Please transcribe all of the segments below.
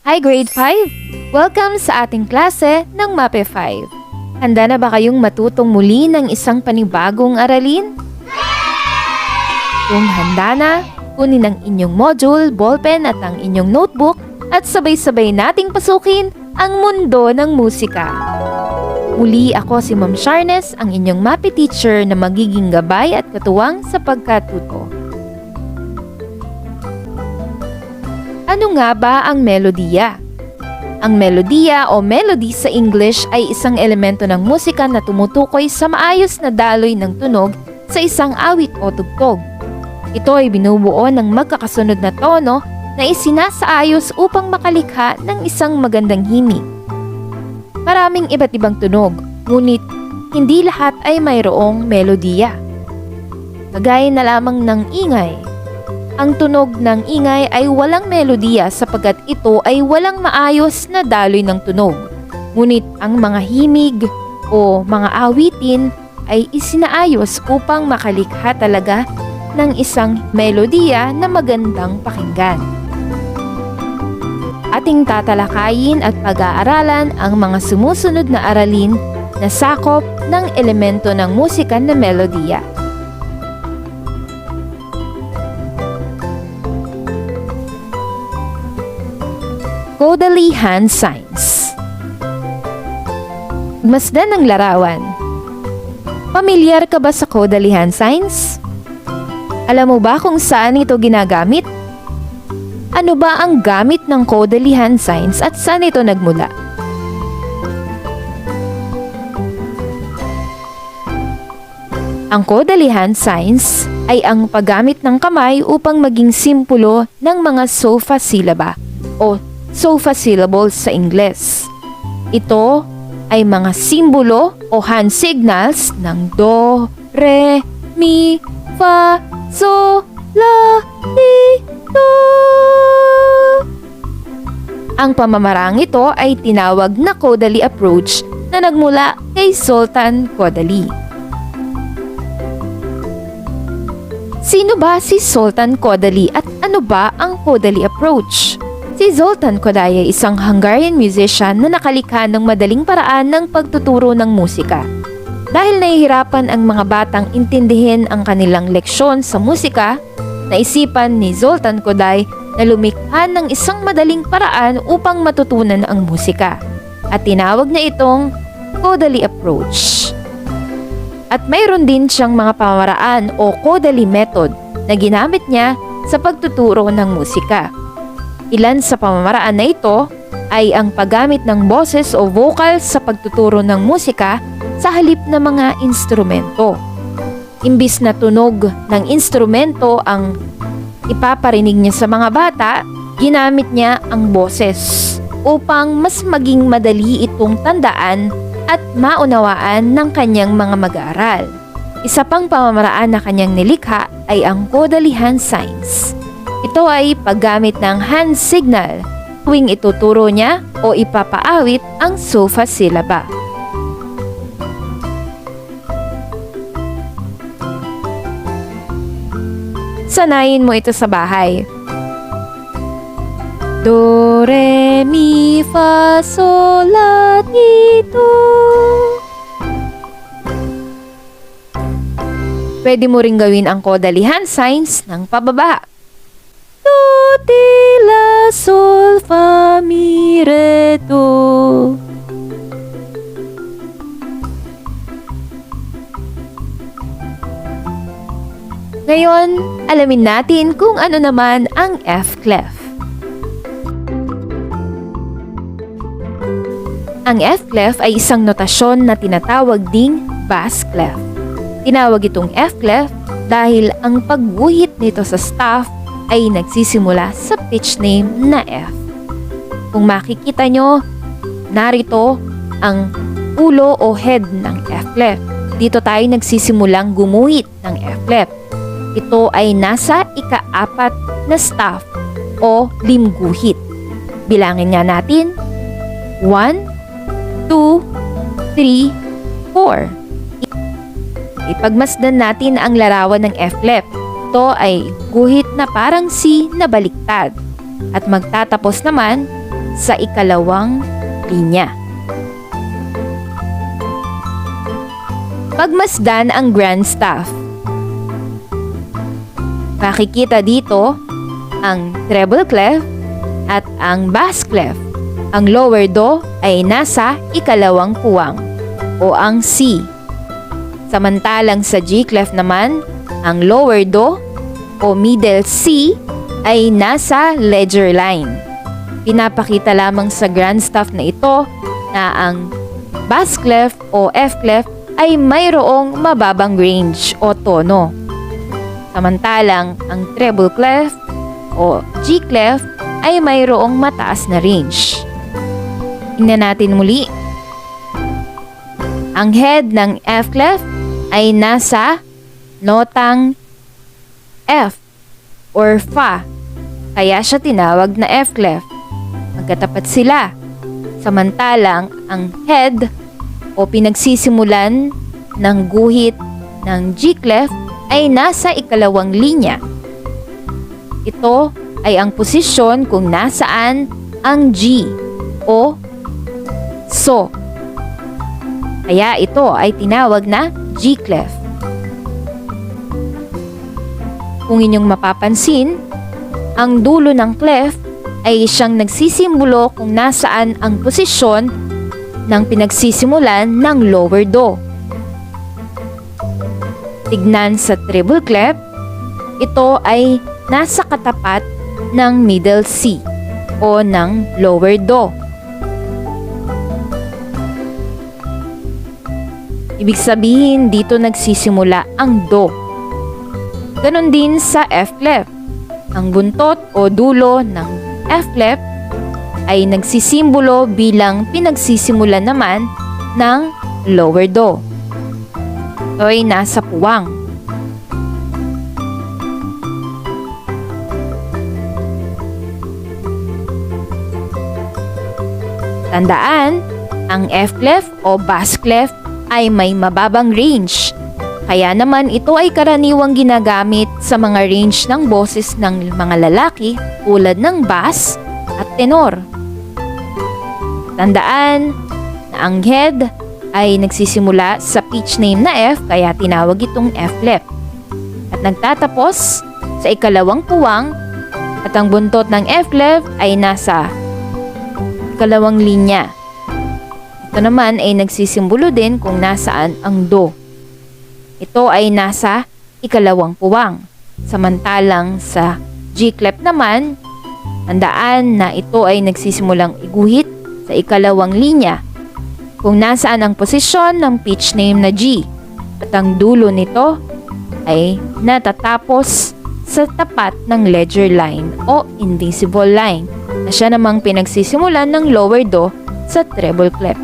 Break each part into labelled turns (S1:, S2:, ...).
S1: Hi Grade 5! Welcome sa ating klase ng MAPE 5. Handa na ba kayong matutong muli ng isang panibagong aralin? Kung handa na, kunin ang inyong module, ballpen at ang inyong notebook at sabay-sabay nating pasukin ang mundo ng musika. Muli ako si Ma'am Sharnes, ang inyong MAPE teacher na magiging gabay at katuwang sa pagkatuto. Ano nga ba ang melodiya? Ang melodiya o melody sa English ay isang elemento ng musika na tumutukoy sa maayos na daloy ng tunog sa isang awit o tugtog. Ito ay binubuo ng magkakasunod na tono na isinasaayos upang makalikha ng isang magandang himig. Maraming iba't ibang tunog, ngunit hindi lahat ay mayroong melodiya. Kagaya na lamang ng ingay. Ang tunog ng ingay ay walang melodiya sapagkat ito ay walang maayos na daloy ng tunog. Ngunit ang mga himig o mga awitin ay isinaayos upang makalikha talaga ng isang melodiya na magandang pakinggan. Ating tatalakayin at pag-aaralan ang mga sumusunod na aralin na sakop ng elemento ng musika na melodiya. Codaly hand signs. Masdan ng larawan. Pamilyar ka ba sa Codaly hand signs? Alam mo ba kung saan ito ginagamit? Ano ba ang gamit ng Codaly hand signs at saan ito nagmula? Ang Codaly hand signs ay ang paggamit ng kamay upang maging simpulo ng mga sofa syllaba o sofa syllables sa Ingles. Ito ay mga simbolo o hand signals ng do, re, mi, fa, so, la, si, do. Ang pamamarang ito ay tinawag na Codaly approach na nagmula kay Zoltan Kodaly. Sino ba si Zoltan Kodaly at ano ba ang Codaly approach? Si Zoltan Kodaly ay isang Hungarian musician na nakalikha ng madaling paraan ng pagtuturo ng musika. Dahil nahihirapan ang mga batang intindihin ang kanilang leksyon sa musika, naisipan ni Zoltan Kodaly na lumikha ng isang madaling paraan upang matutunan ang musika. At tinawag na itong Codaly approach. At mayroon din siyang mga pamamaraan o Codaly method na ginamit niya sa pagtuturo ng musika. Ilan sa pamamaraan na ito ay ang paggamit ng boses o vocals sa pagtuturo ng musika sa halip na mga instrumento. Imbis na tunog ng instrumento ang ipaparinig niya sa mga bata, ginamit niya ang boses upang mas maging madali itong tandaan at maunawaan ng kanyang mga mag-aaral. Isa pang pamamaraan na kanyang nilikha ay ang Codaly hand signs. Ito ay paggamit ng hand signal tuwing ituturo niya o ipapaawit ang sofa syllaba. Sanayin mo ito sa bahay. Do, re, mi, fa, sol, la, ti, do. Pwede mo ring gawin ang Codaly hand signs ng pababa. Do, ti, la, sol, fa, mi, re, do. Ngayon, alamin natin kung ano naman ang F clef. Ang F clef ay isang notasyon na tinatawag ding bass clef. Tinawag itong F clef dahil ang pagguhit nito sa staff ay nagsisimula sa pitch name na F. Kung makikita nyo, narito ang ulo o head ng F clef. Dito tayo nagsisimulang gumuhit ng F clef. Ito ay nasa ika-4 na staff o limguhit. Bilangin nga natin. 1, 2, 3, 4. Ipagmasdan natin ang larawan ng F clef. Ito ay guhit na parang C na baliktad. At magtatapos naman sa ikalawang linya. Pagmasdan ang grand staff. Makikita dito ang treble clef at ang bass clef. Ang lower do ay nasa ikalawang puwang o ang C. Samantalang sa G clef naman, ang lower do o middle C ay nasa ledger line. Pinapakita lamang sa grand staff na ito na ang bass clef o F clef ay mayroong mababang range o tono. Samantalang ang treble clef o G clef ay mayroong mataas na range. Tingnan natin muli. Ang head ng F clef ay nasa notang F or Fa, kaya siya tinawag na F clef. Magkatapat sila. Samantalang ang head o pinagsisimulan ng guhit ng G clef ay nasa ikalawang linya. Ito ay ang posisyon kung nasaan ang G o So. Kaya ito ay tinawag na G clef. Kung inyong mapapansin, ang dulo ng clef ay siyang nagsisimbolo kung nasaan ang posisyon ng pinagsisimulan ng lower do. Tignan sa treble clef, ito ay nasa katapat ng middle C o ng lower do. Ibig sabihin dito nagsisimula ang do. Ganon din sa F clef. Ang buntot o dulo ng F clef ay nagsisimbolo bilang pinagsisimulan naman ng lower do. Ito ay nasa puwang. Tandaan, ang F clef o bass clef ay may mababang range. Kaya naman ito ay karaniwang ginagamit sa mga range ng boses ng mga lalaki tulad ng bass at tenor. Tandaan na ang head ay nagsisimula sa pitch name na F kaya tinawag itong F clef. At nagtatapos sa ikalawang puwang at ang buntot ng F clef ay nasa ikalawang linya. Ito naman ay nagsisimbolo din kung nasaan ang do. Ito ay nasa ikalawang puwang. Samantalang sa G clef naman, tandaan na ito ay nagsisimulang iguhit sa ikalawang linya kung nasaan ang posisyon ng pitch name na G at ang dulo nito ay natatapos sa tapat ng ledger line o invisible line na siya namang pinagsisimulan ng lower do sa treble clef.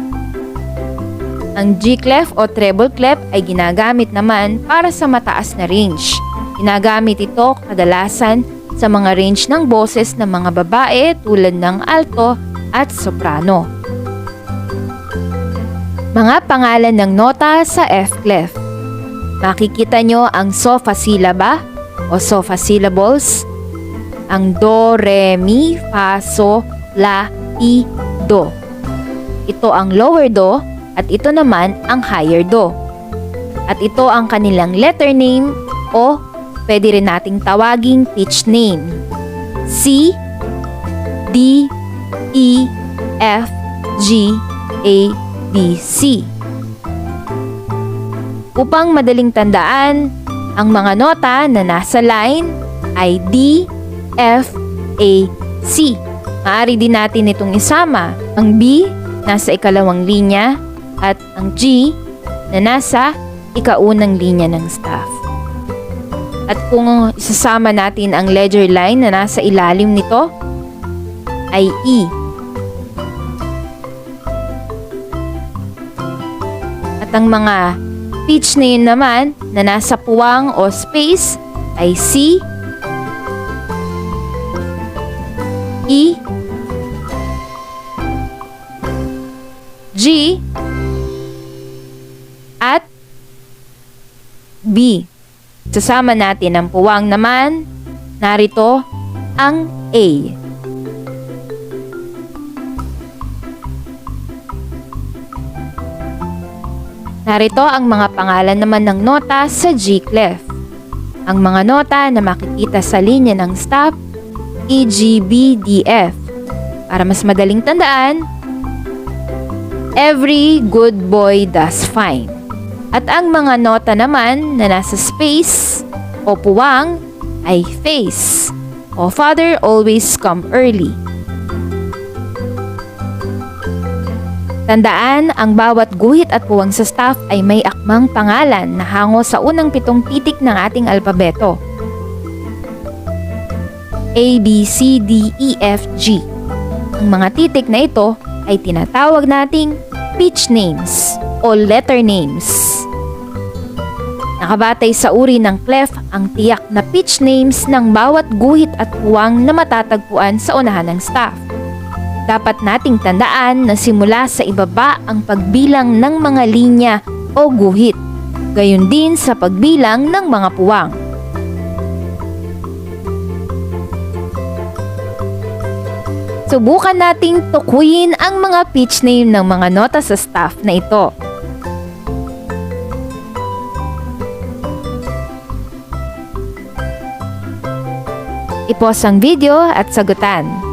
S1: Ang G clef o treble clef ay ginagamit naman para sa mataas na range. Ginagamit ito kadalasan sa mga range ng boses ng mga babae tulad ng alto at soprano. Mga pangalan ng nota sa F clef. Makikita nyo ang sofa-syllaba o sofa-syllables, ang do, re, mi, fa, so, la, i, do. Ito ang lower do at ito naman ang higher do. At ito ang kanilang letter name o pwede rin nating tawaging pitch name. C, D, E, F, G, A, B, C. Upang madaling tandaan, ang mga nota na nasa line ay D, F, A, C. Maaari din natin itong isama. Ang B nasa ikalawang linya at ang G na nasa ikaunang linya ng staff. At kung isasama natin ang ledger line na nasa ilalim nito ay E. At ang mga pitch name naman na nasa puwang o space ay C, E, G, at B. Sasama natin ang puwang naman, narito ang A. Narito ang mga pangalan naman ng nota sa G-clef. Ang mga nota na makikita sa linya ng staff, E, G, B, D, F. Para mas madaling tandaan, every good boy does fine. At ang mga nota naman na nasa space o puwang ay face o father always come early. Tandaan, ang bawat guhit at puwang sa staff ay may akmang pangalan na hango sa unang 7 titik ng ating alpabeto. A, B, C, D, E, F, G. Ang mga titik na ito ay tinatawag nating pitch names o letter names. Nakabatay sa uri ng clef ang tiyak na pitch names ng bawat guhit at puwang na matatagpuan sa unahan ng staff. Dapat nating tandaan na simula sa ibaba ang pagbilang ng mga linya o guhit, gayon din sa pagbilang ng mga puwang. Subukan nating tukuyin ang mga pitch name ng mga nota sa staff na ito. I-pause ang video at sagutan.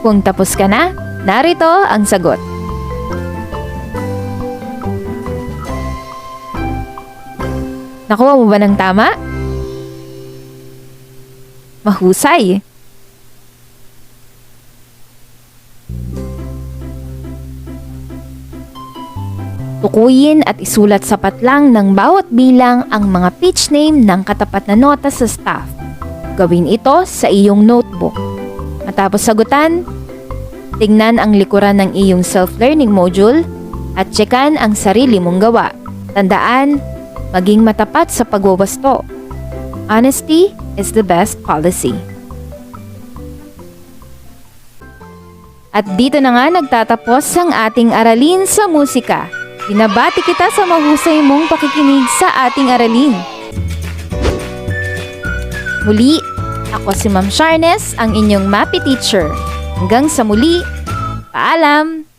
S1: Kung tapos ka na, narito ang sagot. Nakuha mo ba ng tama? Mahusay! Tukuyin at isulat sa patlang ng bawat bilang ang mga pitch name ng katapat na nota sa staff. Gawin ito sa iyong notebook. Matapos sagutan, tingnan ang likuran ng iyong self-learning module at tsekan ang sarili mong gawa. Tandaan, maging matapat sa pagwawasto. Honesty is the best policy. At dito na nga nagtatapos ang ating aralin sa musika. Binabati kita sa mahusay mong pakikinig sa ating aralin. Muli, ako si Ma'am Sharnes, ang inyong MAPI teacher. Hanggang sa muli, paalam!